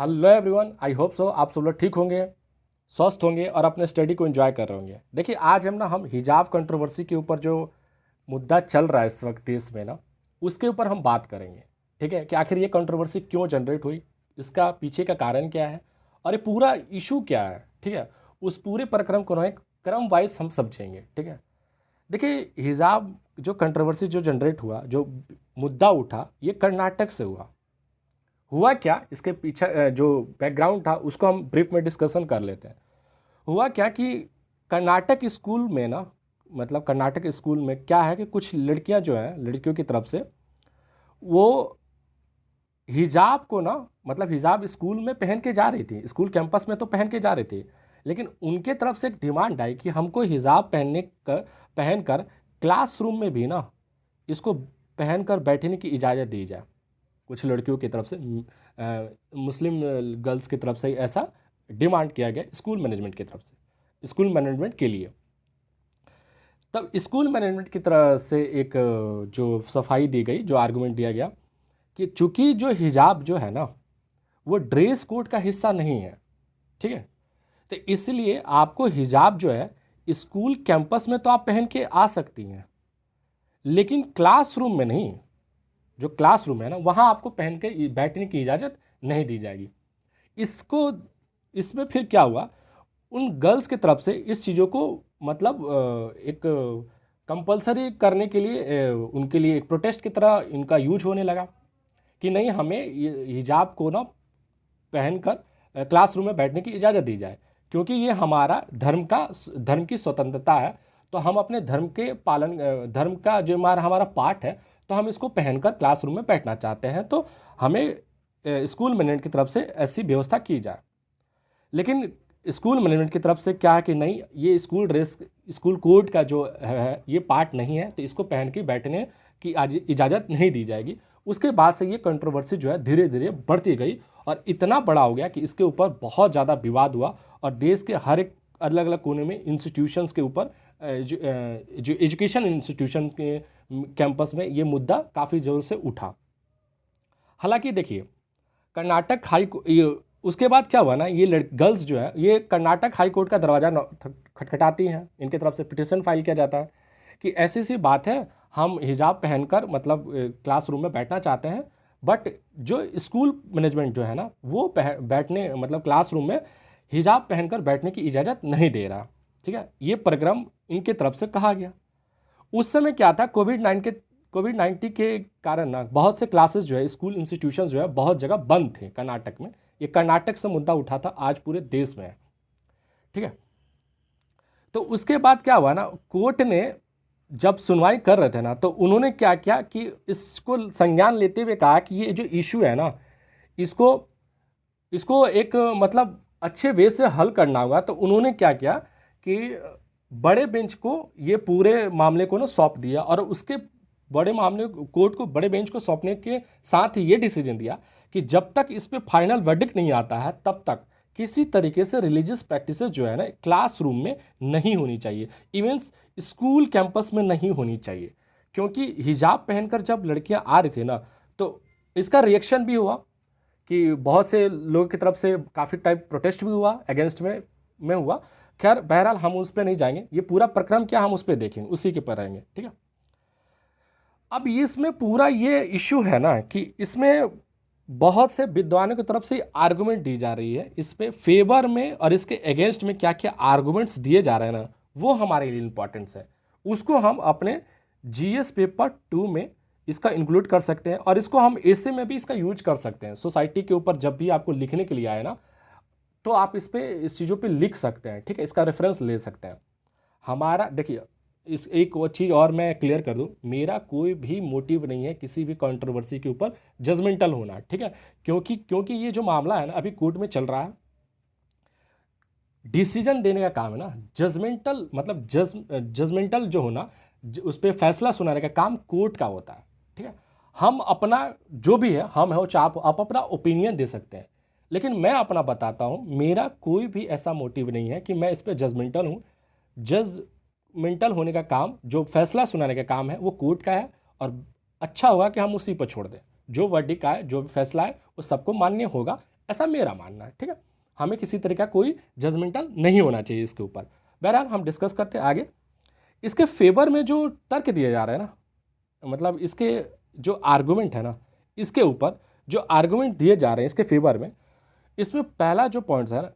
Hello everyone, I hope so आप सब लोग ठीक होंगे, स्वस्थ होंगे और अपने स्टडी को एंजॉय कर रहे होंगे। देखिए, आज हम हिजाब कंट्रोवर्सी के ऊपर जो मुद्दा चल रहा है इस वक्त देश में ना, उसके ऊपर हम बात करेंगे। ठीक है, कि आखिर ये कंट्रोवर्सी क्यों जनरेट हुई, इसका पीछे का कारण क्या है और ये पूरा इशू क्या है। ठीक है, उस पूरे प्रक्रम को ना एक क्रम वाइज हम समझेंगे। ठीक है, देखिए, हिजाब जो कंट्रोवर्सी जो जनरेट हुआ, जो मुद्दा उठा, ये कर्नाटक से हुआ। हुआ क्या, इसके पीछे जो बैकग्राउंड था उसको हम ब्रीफ में डिस्कशन कर लेते हैं। हुआ क्या कि कर्नाटक स्कूल में ना, मतलब कर्नाटक स्कूल में क्या है कि कुछ लड़कियां जो हैं, लड़कियों की तरफ से वो हिजाब को ना, मतलब हिजाब स्कूल में पहन के जा रही थी, स्कूल कैंपस में तो पहन के जा रही थी, लेकिन उनके तरफ से एक डिमांड आई कि हमको हिजाब पहनकर क्लासरूम में भी ना इसको पहनकर बैठने की इजाज़त दी जाए। कुछ लड़कियों की तरफ से, मुस्लिम गर्ल्स की तरफ से ऐसा डिमांड किया गया स्कूल मैनेजमेंट की तरफ से, स्कूल मैनेजमेंट के लिए। तब स्कूल मैनेजमेंट की तरफ से एक जो सफाई दी गई, जो आर्गुमेंट दिया गया कि चूंकि जो हिजाब जो है ना, वो ड्रेस कोड का हिस्सा नहीं है। ठीक है, तो इसलिए आपको हिजाब जो है स्कूल कैंपस में तो आप पहन के आ सकती हैं, लेकिन क्लासरूम में नहीं। जो क्लासरूम है ना, वहाँ आपको पहन के बैठने की इजाज़त नहीं दी जाएगी। इसको इसमें फिर क्या हुआ, उन गर्ल्स की तरफ से इस चीज़ों को मतलब एक कंपलसरी करने के लिए उनके लिए एक प्रोटेस्ट की तरह इनका यूज होने लगा कि नहीं, हमें ये हिजाब को ना पहनकर क्लासरूम में बैठने की इजाज़त दी जाए, क्योंकि ये हमारा धर्म की स्वतंत्रता है। तो हम अपने धर्म के पालन, धर्म का जो हमारा हमारा पाठ है, तो हम इसको पहनकर क्लासरूम में बैठना चाहते हैं। तो हमें स्कूल मैनेजमेंट की तरफ से ऐसी व्यवस्था की जाए। लेकिन स्कूल मैनेजमेंट की तरफ से क्या है कि नहीं, ये स्कूल ड्रेस, स्कूल कोड का जो है ये पार्ट नहीं है, तो इसको पहन के बैठने की इजाज़त नहीं दी जाएगी। उसके बाद से ये कंट्रोवर्सी जो है धीरे धीरे बढ़ती गई और इतना बड़ा हो गया कि इसके ऊपर बहुत ज़्यादा विवाद हुआ और देश के हर एक अलग अलग कोने में इंस्टीट्यूशंस के ऊपर, जो एजुकेशन इंस्टीट्यूशन के कैंपस में ये मुद्दा काफ़ी ज़ोर से उठा। हालांकि देखिए, कर्नाटक हाई उसके बाद क्या हुआ ना, ये गर्ल्स जो है ये कर्नाटक हाई कोर्ट का दरवाज़ा खटखटाती हैं। इनकी तरफ से पिटिशन फाइल किया जाता है कि ऐसी सी बात है, हम हिजाब पहनकर मतलब क्लासरूम में बैठना चाहते हैं, बट जो स्कूल मैनेजमेंट जो है ना, वो बैठने मतलब क्लासरूम में हिजाब पहनकर बैठने की इजाज़त नहीं दे रहा। ठीक है, ये प्रोग्राम इनके तरफ से कहा गया। उस समय क्या था, कोविड-19 के कारण ना बहुत से क्लासेस जो है, स्कूल इंस्टीट्यूशन जो है बहुत जगह बंद थे कर्नाटक में। ये कर्नाटक से मुद्दा उठा था, आज पूरे देश में है। ठीक है, तो उसके बाद क्या हुआ ना, कोर्ट ने जब सुनवाई कर रहे थे ना, तो उन्होंने क्या किया कि इसको संज्ञान लेते हुए कहा कि ये जो इशू है ना, इसको इसको एक मतलब अच्छे वे से हल करना होगा। तो उन्होंने क्या किया कि बड़े बेंच को ये पूरे मामले को ना सौंप दिया और उसके बड़े मामले कोर्ट को, बड़े बेंच को सौंपने के साथ ही ये डिसीजन दिया कि जब तक इस पे फाइनल वर्डिक्ट नहीं आता है, तब तक किसी तरीके से रिलीजियस प्रैक्टिसेस जो है ना क्लासरूम में नहीं होनी चाहिए, इवेंट्स स्कूल कैंपस में नहीं होनी चाहिए। क्योंकि हिजाब पहनकर जब लड़कियां आ रही थी ना, तो इसका रिएक्शन भी हुआ कि बहुत से लोगों की तरफ से काफ़ी टाइप प्रोटेस्ट भी हुआ, अगेंस्ट में हुआ। खैर, बहरहाल हम उस पर नहीं जाएंगे, ये पूरा प्रक्रम क्या हम उस पर देखेंगे, उसी के पर रहेंगे। ठीक है, अब इसमें पूरा ये इशू है ना कि इसमें बहुत से विद्वानों की तरफ से आर्गुमेंट दी जा रही है, इस पे फेवर में और इसके अगेंस्ट में क्या क्या आर्गुमेंट्स दिए जा रहे हैं ना, वो हमारे लिए इंपॉर्टेंस है। उसको हम अपने जीएस पेपर 2 में इसका इंक्लूड कर सकते हैं और इसको हम ऐसे में भी इसका यूज कर सकते हैं। सोसाइटी के ऊपर जब भी आपको लिखने के लिए आए ना, तो आप इस चीज़ों पे लिख सकते हैं। ठीक है, इसका रेफरेंस ले सकते हैं। हमारा देखिए, इस एक वो चीज़ और मैं क्लियर कर दूं, मेरा कोई भी मोटिव नहीं है किसी भी कंट्रोवर्सी के ऊपर जजमेंटल होना। ठीक है, क्योंकि ये जो मामला है ना अभी कोर्ट में चल रहा है, डिसीजन देने का काम है ना, जजमेंटल मतलब जजमेंटल जो होना, उस पर फैसला सुनाने का काम कोर्ट का होता है। ठीक है, हम अपना जो भी है, हम हो चाहे आप अपना ओपिनियन दे सकते हैं, लेकिन मैं अपना बताता हूँ, मेरा कोई भी ऐसा मोटिव नहीं है कि मैं इस पर जजमेंटल हूँ। जजमेंटल होने का काम, जो फैसला सुनाने का काम है, वो कोर्ट का है और अच्छा होगा कि हम उसी पर छोड़ दें। जो वर्डिक्ट आए, जो फैसला है, वो सबको मान्य होगा, ऐसा मेरा मानना है, ठीक है। हमें किसी तरह का कोई जजमेंटल नहीं होना चाहिए इसके ऊपर। बहरहाल हम डिस्कस करते हैं आगे। इसके फेवर में जो तर्क दिए जा रहे हैं ना, मतलब इसके जो आर्गूमेंट है ना, इसके ऊपर जो आर्गूमेंट दिए जा रहे हैं इसके फेवर में, इसमें पहला जो पॉइंट्स है ना,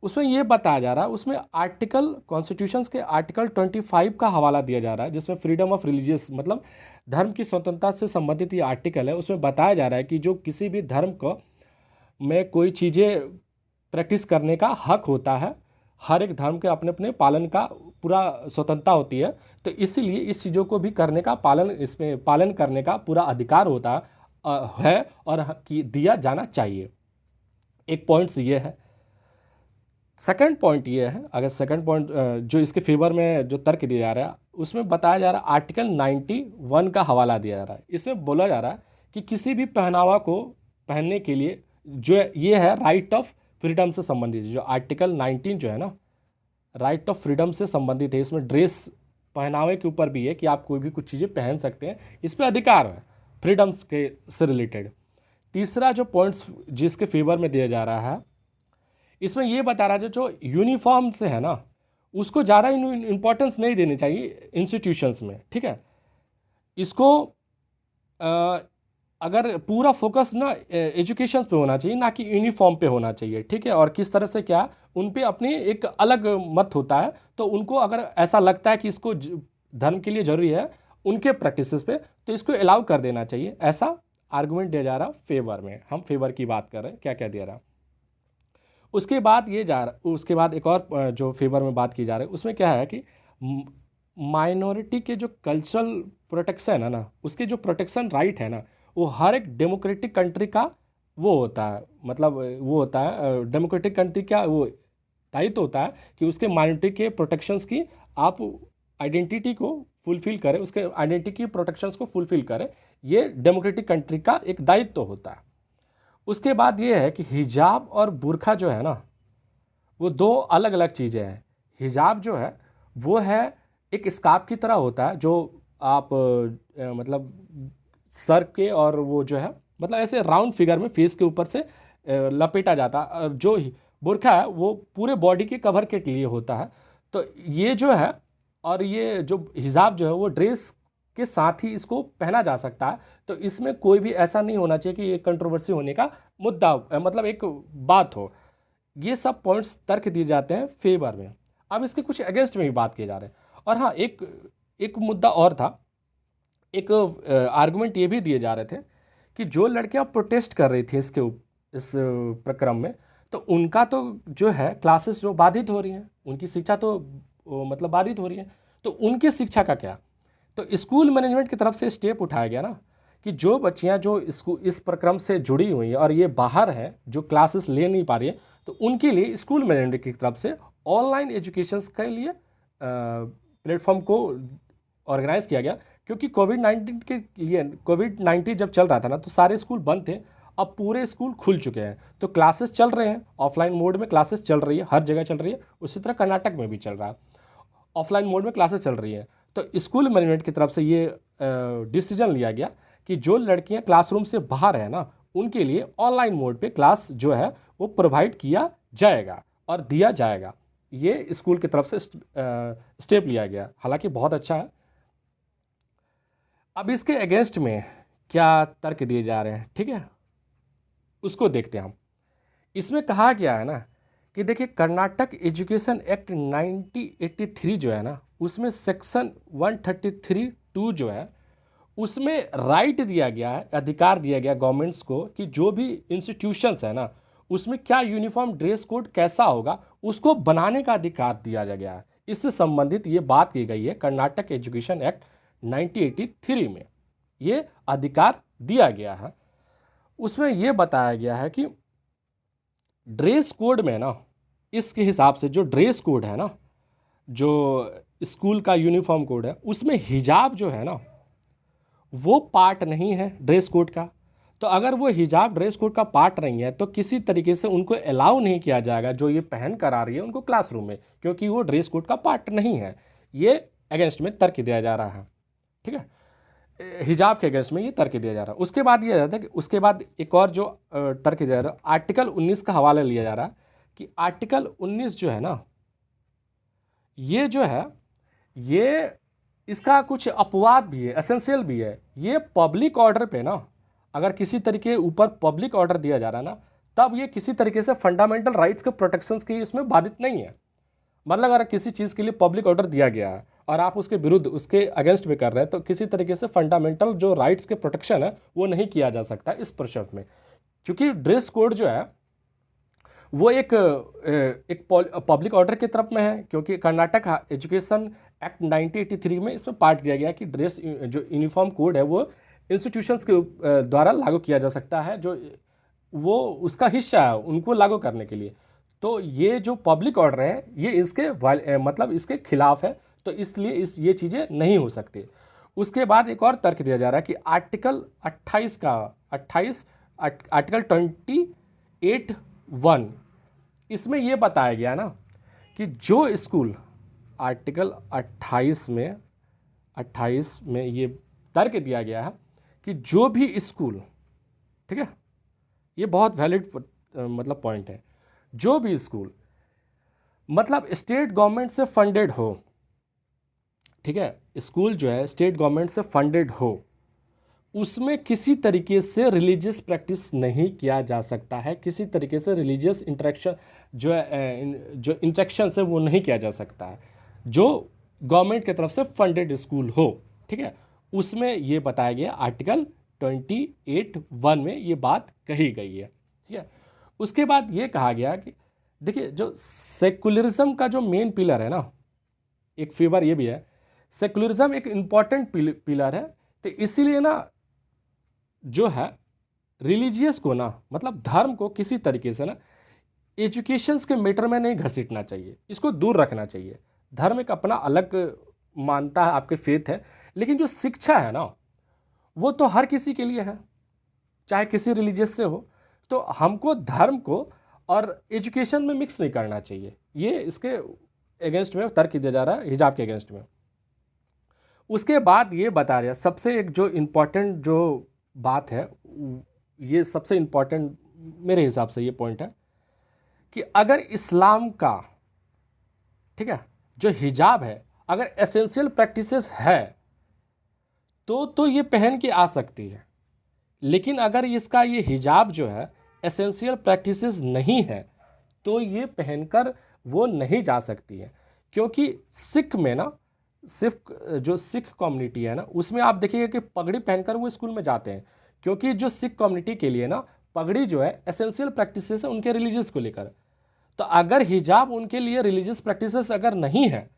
उसमें ये बताया जा रहा है, उसमें आर्टिकल कॉन्स्टिट्यूशंस के आर्टिकल 25 का हवाला दिया जा रहा है, जिसमें फ्रीडम ऑफ रिलीजियस मतलब धर्म की स्वतंत्रता से संबंधित ये आर्टिकल है। उसमें बताया जा रहा है कि जो किसी भी धर्म को में कोई चीज़ें प्रैक्टिस करने का हक होता है, हर एक धर्म के अपने अपने पालन का पूरा स्वतंत्रता होती है, तो इसीलिए इस चीज़ों को भी करने का पालन, इसमें पालन करने का पूरा अधिकार होता है और दिया जाना चाहिए। एक पॉइंट्स ये है। सेकंड पॉइंट ये है, अगर सेकंड पॉइंट जो इसके फेवर में जो तर्क दिया जा रहा है, उसमें बताया जा रहा है आर्टिकल 91 का हवाला दिया जा रहा है। इसमें बोला जा रहा है कि किसी भी पहनावा को पहनने के लिए जो ये है राइट ऑफ फ्रीडम से संबंधित, जो आर्टिकल 19 जो है ना, राइट ऑफ फ्रीडम से संबंधित है। इसमें ड्रेस पहनावे के ऊपर भी है कि आप कोई भी कुछ चीज़ें पहन सकते हैं, इस पर अधिकार है फ्रीडम्स के से रिलेटेड। तीसरा जो पॉइंट्स जिसके फेवर में दिया जा रहा है, इसमें ये बता रहा है जो यूनिफॉर्म से है ना, उसको ज़्यादा इम्पोर्टेंस नहीं देनी चाहिए इंस्टीट्यूशंस में, ठीक है। इसको अगर पूरा फोकस ना एजुकेशन पे होना चाहिए, ना कि यूनिफॉर्म पे होना चाहिए, ठीक है। और किस तरह से क्या उन पे अपनी एक अलग मत होता है, तो उनको अगर ऐसा लगता है कि इसको धर्म के लिए ज़रूरी है उनके प्रैक्टिसेस पे, तो इसको अलाउ कर देना चाहिए। ऐसा आर्गूमेंट दिया जा रहा फेवर में। हम फेवर की बात कर रहे हैं, क्या क्या दिया रहा। उसके बाद उसके बाद एक और जो फेवर में बात की जा रही है, उसमें क्या है कि माइनॉरिटी के जो कल्चरल प्रोटेक्शन है ना, उसके जो प्रोटेक्शन राइट है ना, वो हर एक डेमोक्रेटिक कंट्री का वो होता है, मतलब वो होता है डेमोक्रेटिक कंट्री का वो दायित्व होता है कि उसके माइनॉरिटी के प्रोटेक्शंस की आप आइडेंटिटी को फुलफिल करें, उसके आइडेंटिटी की प्रोटेक्शंस को फुलफिल करें। ये डेमोक्रेटिक कंट्री का एक दायित्व होता है। उसके बाद ये है कि हिजाब और बुर्खा जो है ना, वो दो अलग अलग चीज़ें हैं। हिजाब जो है वो है एक स्कार्फ की तरह होता है, जो आप मतलब सर के और वो जो है मतलब ऐसे राउंड फिगर में फेस के ऊपर से लपेटा जाता है। और जो बुर्खा है वो पूरे बॉडी के कवर के लिए होता है। तो ये जो है, और ये जो हिजाब जो है वो ड्रेस के साथ ही इसको पहना जा सकता है। तो इसमें कोई भी ऐसा नहीं होना चाहिए कि ये कंट्रोवर्सी होने का मुद्दा मतलब एक बात हो। ये सब पॉइंट्स तर्क दिए जाते हैं फेवर में। अब इसके कुछ अगेंस्ट में भी बात किए जा रहे हैं। और हाँ, एक मुद्दा और था, एक आर्गुमेंट ये भी दिए जा रहे थे कि जो लड़कियां प्रोटेस्ट कर रही थी इस प्रक्रम में, तो उनका तो जो है क्लासेस जो बाधित हो रही हैं, उनकी शिक्षा तो मतलब बाधित हो रही है। तो उनकी शिक्षा का क्या? तो स्कूल मैनेजमेंट की तरफ से स्टेप उठाया गया ना कि जो बच्चियां जो इस प्रक्रम से जुड़ी हुई हैं और ये बाहर हैं, जो क्लासेस ले नहीं पा रही है, तो उनके लिए स्कूल मैनेजमेंट की तरफ से ऑनलाइन एजुकेशन के लिए प्लेटफॉर्म को ऑर्गेनाइज किया गया। क्योंकि कोविड-19 जब चल रहा था ना, तो सारे स्कूल बंद थे। अब पूरे स्कूल खुल चुके हैं, तो क्लासेस चल रहे हैं, ऑफलाइन मोड में क्लासेस चल रही है, हर जगह चल रही है। उसी तरह कर्नाटक में भी चल रहा है, ऑफलाइन मोड में क्लासेस चल रही है। तो स्कूल मैनेजमेंट की तरफ से ये डिसीजन लिया गया कि जो लड़कियां क्लासरूम से बाहर है ना, उनके लिए ऑनलाइन मोड पे क्लास जो है वो प्रोवाइड किया जाएगा और दिया जाएगा। ये स्कूल की तरफ से स्टेप लिया गया, हालांकि बहुत अच्छा है। अब इसके अगेंस्ट में क्या तर्क दिए जा रहे हैं, ठीक है, उसको देखते हैं हम। इसमें कहा गया है ना कि देखिए, कर्नाटक एजुकेशन एक्ट 1983 जो है ना, उसमें सेक्शन 133(2) जो है, उसमें राइट दिया गया है, अधिकार दिया गया गवर्नमेंट्स को कि जो भी इंस्टीट्यूशंस है ना, उसमें क्या यूनिफॉर्म ड्रेस कोड कैसा होगा, उसको बनाने का अधिकार दिया गया है। इससे संबंधित ये बात की गई है कर्नाटक एजुकेशन एक्ट 1983 में, ये अधिकार दिया गया है। उसमें ये बताया गया है कि ड्रेस कोड में ना, इसके हिसाब से जो ड्रेस कोड है ना, जो स्कूल का यूनिफॉर्म कोड है, उसमें हिजाब जो है ना, वो पार्ट नहीं है ड्रेस कोड का। तो अगर वो हिजाब ड्रेस कोड का पार्ट नहीं है, तो किसी तरीके से उनको अलाउ नहीं किया जाएगा जो ये पहन कर आ रही है उनको क्लासरूम में, क्योंकि वो ड्रेस कोड का पार्ट नहीं है। ये अगेंस्ट में तर्क दिया जा रहा है, ठीक है। हिजाब के अगेंस्ट में ये तर्क दिया जा रहा है। उसके बाद ये रहता है कि उसके बाद एक और जो तर्क दिया जा रहा है, आर्टिकल 19 का हवाला लिया जा रहा है कि आर्टिकल 19 जो है ना, ये जो है ये इसका कुछ अपवाद भी है, एसेंशियल भी है। ये पब्लिक ऑर्डर पे ना, अगर किसी तरीके ऊपर पब्लिक ऑर्डर दिया जा रहा है ना, तब ये किसी तरीके से फंडामेंटल राइट्स के प्रोटेक्शंस की इसमें बाधित नहीं है। मतलब अगर किसी चीज़ के लिए पब्लिक ऑर्डर दिया गया है और आप उसके विरुद्ध, उसके अगेंस्ट में कर रहे हैं, तो किसी तरीके से फंडामेंटल जो राइट्स के प्रोटेक्शन है वो नहीं किया जा सकता इस प्रोसेस में। क्योंकि ड्रेस कोड जो है वो एक पब्लिक ऑर्डर की तरफ में है, क्योंकि कर्नाटक एजुकेशन एक्ट 1983 में इसमें पार्ट दिया गया कि ड्रेस जो यूनिफॉर्म कोड है वो इंस्टीट्यूशंस के द्वारा लागू किया जा सकता है, जो वो उसका हिस्सा है उनको लागू करने के लिए। तो ये जो पब्लिक ऑर्डर है ये इसके मतलब इसके खिलाफ है, तो इसलिए ये चीज़ें नहीं हो सकती। उसके बाद एक और तर्क दिया जा रहा है कि आर्टिकल 28 आर्टिकल 28(1) इसमें ये बताया गया ना कि जो स्कूल, आर्टिकल 28 में ये तर्क दिया गया है कि जो भी स्कूल, ठीक है, ये बहुत वैलिड मतलब पॉइंट है, जो भी स्कूल मतलब स्टेट गवर्नमेंट से फंडेड हो, ठीक है, स्कूल जो है स्टेट गवर्नमेंट से फंडेड हो, उसमें किसी तरीके से रिलीजियस प्रैक्टिस नहीं किया जा सकता है, किसी तरीके से रिलीजियस इंटरेक्शन जो इंटरेक्शन है वो नहीं किया जा सकता है, जो गवर्नमेंट की तरफ से फंडेड स्कूल हो, ठीक है। उसमें ये बताया गया आर्टिकल 28(1) में ये बात कही गई है, ठीक है। उसके बाद ये कहा गया कि देखिए जो सेकुलरिज्म का जो मेन पिलर है ना, एक फेवर ये भी है, सेकुलरिज्म एक इम्पॉर्टेंट पिलर है, तो इसीलिए ना जो है रिलीजियस को ना, मतलब धर्म को किसी तरीके से ना एजुकेशंस के मैटर में नहीं घसीटना चाहिए, इसको दूर रखना चाहिए। धर्म एक अपना अलग मानता है, आपके फेथ है, लेकिन जो शिक्षा है ना वो तो हर किसी के लिए है, चाहे किसी रिलीजियस से हो। तो हमको धर्म को और एजुकेशन में मिक्स नहीं करना चाहिए, ये इसके अगेंस्ट में तर्क दिया जा रहा है, हिजाब के अगेंस्ट में। उसके बाद ये बता रहे हैं सबसे एक जो इम्पॉर्टेंट जो बात है, ये सबसे इम्पॉर्टेंट मेरे हिसाब से ये पॉइंट है कि अगर इस्लाम का, ठीक है, जो हिजाब है अगर एसेंशियल प्रैक्टिसेस है तो ये पहन के आ सकती है, लेकिन अगर इसका ये हिजाब जो है एसेंशियल प्रैक्टिसेस नहीं है तो ये पहनकर वो नहीं जा सकती है। क्योंकि सिख में ना, सिर्फ जो सिख कम्युनिटी है ना उसमें आप देखिएगा कि पगड़ी पहनकर वो स्कूल में जाते हैं, क्योंकि जो सिख कम्युनिटी के लिए ना पगड़ी जो है एसेंशियल प्रैक्टिसेस है उनके रिलीजियस को लेकर। तो अगर हिजाब उनके लिए रिलीजियस प्रैक्टिसेस अगर नहीं है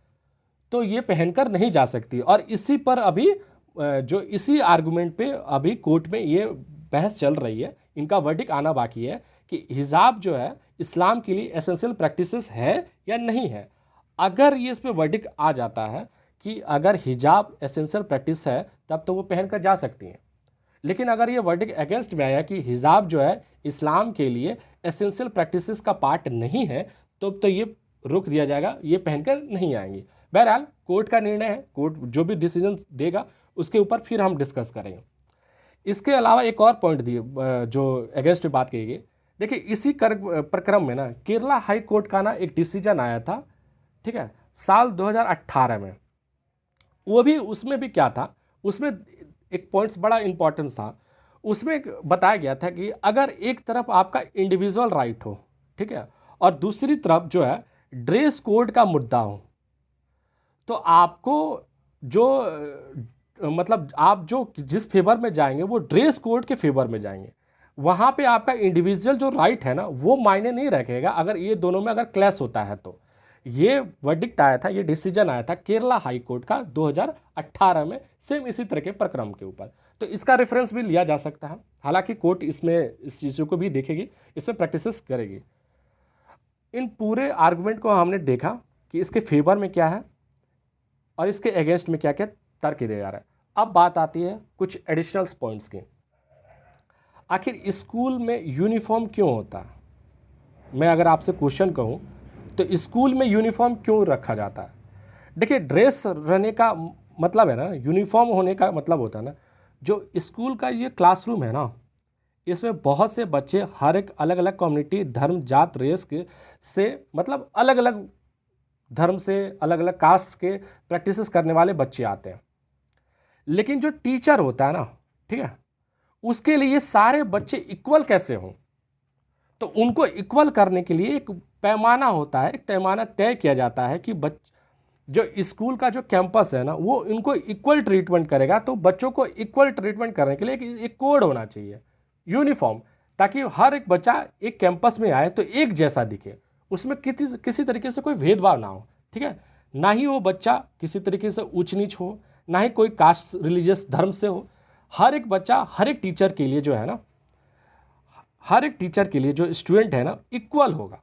तो ये पहनकर नहीं जा सकती। और इसी पर अभी जो इसी आर्गुमेंट पे अभी कोर्ट में ये बहस चल रही है, इनका वर्डिक्ट आना बाकी है कि हिजाब जो है इस्लाम के लिए एसेंशियल प्रैक्टिसेस है या नहीं है। अगर ये इस पर वर्डिक्ट आ जाता है कि अगर हिजाब एसेंशियल प्रैक्टिस है तब तो वो पहनकर जा सकती हैं, लेकिन अगर ये वर्डिक्ट अगेंस्ट में आया कि हिजाब जो है इस्लाम के लिए एसेंशियल प्रैक्टिसेस का पार्ट नहीं है तो ये रोक दिया जाएगा, ये पहनकर नहीं आएंगी। बहरहाल कोर्ट का निर्णय है, कोर्ट जो भी डिसीजन देगा उसके ऊपर फिर हम डिस्कस करेंगे। इसके अलावा एक और पॉइंट दिए जो अगेंस्ट में बात कही गई। देखिए इसी प्रक्रम में ना केरला हाई कोर्ट का ना एक डिसीजन आया था, ठीक है, साल 2018 में। वो भी, उसमें भी क्या था, उसमें एक पॉइंट्स बड़ा इंपॉर्टेंस था। उसमें बताया गया था कि अगर एक तरफ आपका इंडिविजुअल राइट हो, ठीक है, और दूसरी तरफ जो है ड्रेस कोड का मुद्दा हो, तो आपको जो मतलब आप जो जिस फेवर में जाएंगे वो ड्रेस कोड के फेवर में जाएंगे। वहाँ पे आपका इंडिविजुअल जो राइट है ना वो मायने नहीं रखेगा अगर ये दोनों में अगर क्लैश होता है। तो ये वर्डिक्ट आया था, ये डिसीजन आया था केरला हाई कोर्ट का 2018 में, सेम इसी तरह के प्रक्रम के ऊपर। तो इसका रेफरेंस भी लिया जा सकता है, हालांकि कोर्ट इसमें इस चीज़ को भी देखेगी, इसमें प्रैक्टिसेस करेगी। इन पूरे आर्गुमेंट को हमने देखा कि इसके फेवर में क्या है और इसके अगेंस्ट में क्या क्या तर्क दिया जा रहा है। अब बात आती है कुछ एडिशनल पॉइंट्स की। आखिर स्कूल में यूनिफॉर्म क्यों होता है? मैं अगर आपसे क्वेश्चन कहूँ तो स्कूल में यूनिफॉर्म क्यों रखा जाता है? देखिए ड्रेस रहने का मतलब है ना, यूनिफॉर्म होने का मतलब होता है ना जो स्कूल का ये क्लासरूम है ना, इसमें बहुत से बच्चे हर एक अलग अलग कम्युनिटी, धर्म, जात, रेस के से मतलब अलग अलग धर्म से, अलग अलग कास्ट के प्रैक्टिसेस करने वाले बच्चे आते हैं। लेकिन जो टीचर होता है ना, ठीक है, उसके लिए सारे बच्चे इक्वल कैसे हों, तो उनको इक्वल करने के लिए एक पैमाना होता है, एक पैमाना तय किया जाता है कि जो स्कूल का जो कैंपस है ना, वो इनको इक्वल ट्रीटमेंट करेगा। तो बच्चों को इक्वल ट्रीटमेंट करने के लिए एक कोड होना चाहिए, यूनिफॉर्म, ताकि हर एक बच्चा एक कैंपस में आए तो एक जैसा दिखे, उसमें किसी तरीके से कोई भेदभाव ना हो, ठीक है। ना ही वो बच्चा किसी तरीके से ऊंच नीच हो, ना ही कोई कास्ट रिलीजियस धर्म से हो। हर एक बच्चा, हर एक टीचर के लिए जो है ना, हर एक टीचर के लिए जो स्टूडेंट है ना, इक्वल होगा,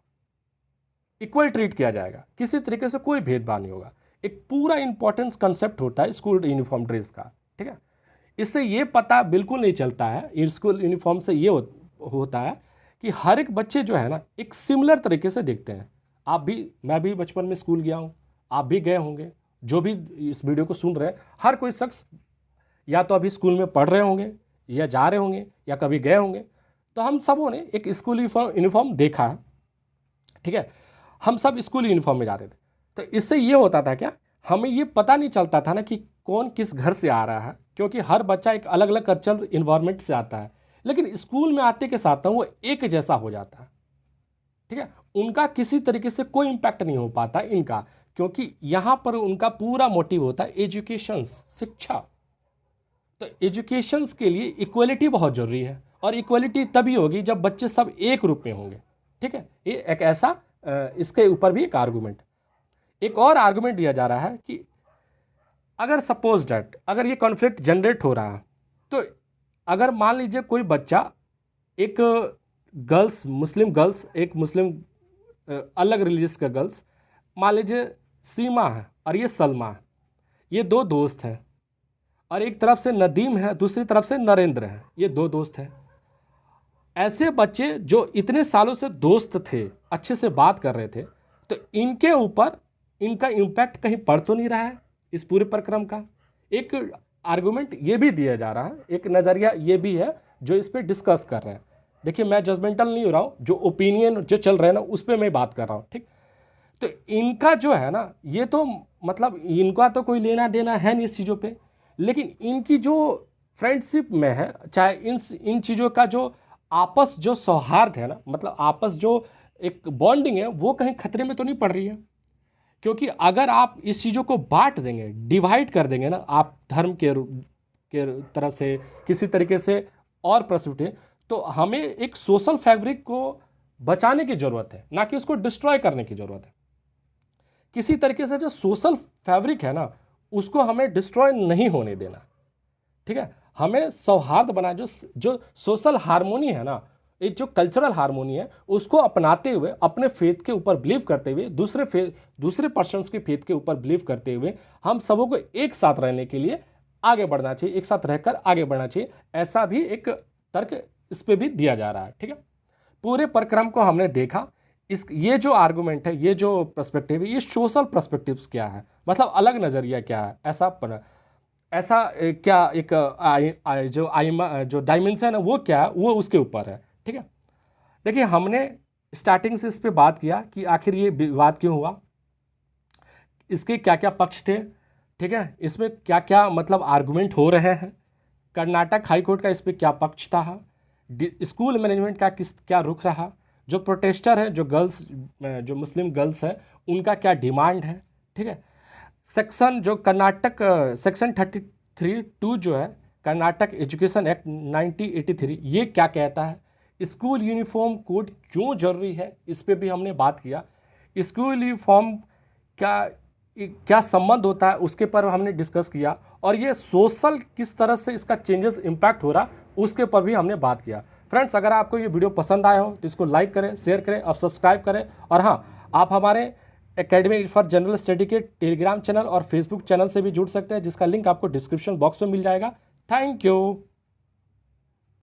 इक्वल ट्रीट किया जाएगा, किसी तरीके से कोई भेदभाव नहीं होगा। एक पूरा इंपॉर्टेंट कंसेप्ट होता है स्कूल यूनिफॉर्म ड्रेस का, ठीक है। इससे ये पता बिल्कुल नहीं चलता है, स्कूल यूनिफॉर्म से ये होता है कि हर एक बच्चे जो है ना, एक सिमिलर तरीके से देखते हैं। आप भी, मैं भी बचपन में स्कूल गया हूँ, आप भी गए होंगे, जो भी इस वीडियो को सुन रहे हैं, हर कोई शख्स या तो अभी स्कूल में पढ़ रहे होंगे, या जा रहे होंगे, या कभी गए होंगे। तो हम सबों ने एक स्कूल यूनिफॉर्म देखा है, ठीक है। हम सब स्कूल यूनिफॉर्म में जाते थे। तो इससे ये होता था क्या, हमें ये पता नहीं चलता था ना कि कौन किस घर से आ रहा है, क्योंकि हर बच्चा एक अलग अलग कल्चरल इन्वायरमेंट से आता है। लेकिन स्कूल में आते के साथ वो एक जैसा हो जाता है, ठीक है। उनका किसी तरीके से कोई इम्पैक्ट नहीं हो पाता इनका, क्योंकि यहाँ पर उनका पूरा मोटिव होता है एजुकेशन, शिक्षा। तो एजुकेशन के लिए इक्वलिटी बहुत ज़रूरी है, और इक्वलिटी तभी होगी जब बच्चे सब एक रूप में होंगे, ठीक है। ये एक ऐसा इसके ऊपर भी एक आर्गूमेंट, एक और आर्गूमेंट दिया जा रहा है कि अगर सपोज डैट, अगर ये कॉन्फ्लिक्ट जनरेट हो रहा है, तो अगर मान लीजिए कोई बच्चा, एक गर्ल्स, मुस्लिम गर्ल्स, एक मुस्लिम अलग रिलीजियस का गर्ल्स, मान लीजिए सीमा है और ये सलमा है, ये दो दोस्त हैं, और एक तरफ से नदीम है, दूसरी तरफ से नरेंद्र है, ये दो दोस्त हैं। ऐसे बच्चे जो इतने सालों से दोस्त थे, अच्छे से बात कर रहे थे, तो इनके ऊपर इनका इम्पैक्ट कहीं पड़ तो नहीं रहा है इस पूरे प्रक्रम का। एक आर्गुमेंट ये भी दिया जा रहा है, एक नज़रिया ये भी है जो इस पर डिस्कस कर रहे हैं। देखिए, मैं जजमेंटल नहीं हो रहा हूँ, जो ओपिनियन जो चल रहे हैं ना, उस पर मैं बात कर रहा हूँ, ठीक। तो इनका जो है ना, ये तो मतलब इनका तो कोई लेना देना है नहीं इस चीज़ों पे, लेकिन इनकी जो फ्रेंडशिप में है, चाहे इन चीज़ों का जो आपस जो सौहार्द है ना, मतलब आपस जो एक बॉन्डिंग है, वो कहीं खतरे में तो नहीं पड़ रही है। क्योंकि अगर आप इस चीज़ों को बांट देंगे, डिवाइड कर देंगे ना, आप धर्म के तरह से किसी तरीके से और प्रस्तुत, तो हमें एक सोशल फैब्रिक को बचाने की ज़रूरत है, ना कि उसको डिस्ट्रॉय करने की ज़रूरत है। किसी तरीके से जो सोशल फैब्रिक है ना, उसको हमें डिस्ट्रॉय नहीं होने देना, ठीक है। हमें सौहार्द बनाए, जो सोशल हार्मोनी है ना, एक जो कल्चरल हार्मोनी है, उसको अपनाते हुए, अपने फेथ के ऊपर बिलीव करते हुए, दूसरे पर्सन्स के फेथ के ऊपर बिलीव करते हुए, हम सबों को एक साथ रहने के लिए आगे बढ़ना चाहिए, एक साथ रहकर आगे बढ़ना चाहिए। ऐसा भी एक तर्क इस पर भी दिया जा रहा है, ठीक है। पूरे प्रक्रम को हमने देखा, ये जो आर्गूमेंट है, ये जो पर्सपेक्टिव है, ये सोशल पर्सपेक्टिव्स क्या है, मतलब अलग नज़रिया क्या है, ऐसा क्या एक जो डायमेंशन है वो क्या है, वो उसके ऊपर है, ठीक है। देखिए, हमने स्टार्टिंग से इस पे बात किया कि आखिर ये विवाद क्यों हुआ, इसके क्या क्या पक्ष थे, ठीक है, इसमें क्या क्या मतलब आर्गुमेंट हो रहे हैं, कर्नाटक हाई कोर्ट का इस पर क्या पक्ष था, स्कूल मैनेजमेंट का क्या रुख रहा, जो प्रोटेस्टर है, जो मुस्लिम गर्ल्स है, उनका क्या डिमांड है, ठीक है। सेक्शन जो कर्नाटक सेक्शन 33(2) जो है कर्नाटक एजुकेशन एक्ट 1983, ये क्या कहता है, स्कूल यूनिफॉर्म कोड क्यों जरूरी है, इस पे भी हमने बात किया। स्कूल यूनिफॉर्म क्या संबंध होता है, उसके पर हमने डिस्कस किया, और ये सोशल किस तरह से इसका चेंजेस इम्पैक्ट हो रहा, उसके पर भी हमने बात किया। फ्रेंड्स, अगर आपको ये वीडियो पसंद आया हो तो इसको लाइक करें, शेयर करें और सब्सक्राइब करें। और हाँ, आप हमारे एकेडमी फॉर जनरल स्टडी के टेलीग्राम चैनल और फेसबुक चैनल से भी जुड़ सकते हैं, जिसका लिंक आपको डिस्क्रिप्शन बॉक्स में मिल जाएगा। Thank you.